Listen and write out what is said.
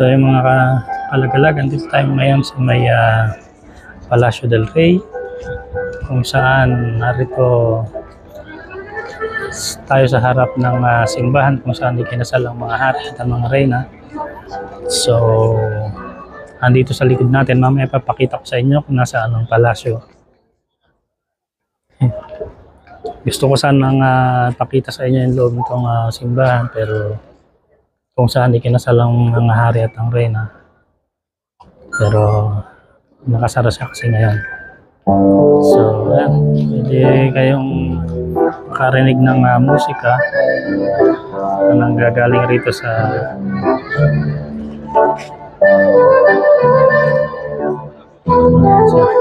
So yung mga kalagalagan, dito tayo ngayon sa may Palacio del Rey, kung saan narito tayo sa harap ng simbahan kung saan ikinasal ang mga hari at ang mga reyna. So andito sa likod natin, mamaya papakita ko sa inyo kung nasaan ang palasyo. Gusto ko sanang pakita sa inyo yung loob nitong simbahan, pero kung saan ikinasal ang mga hari at ang reyna. Pero nakasara siya kasi ngayon. So ayan, pwede kayong makarinig ng musika na nanggagaling rito sa so,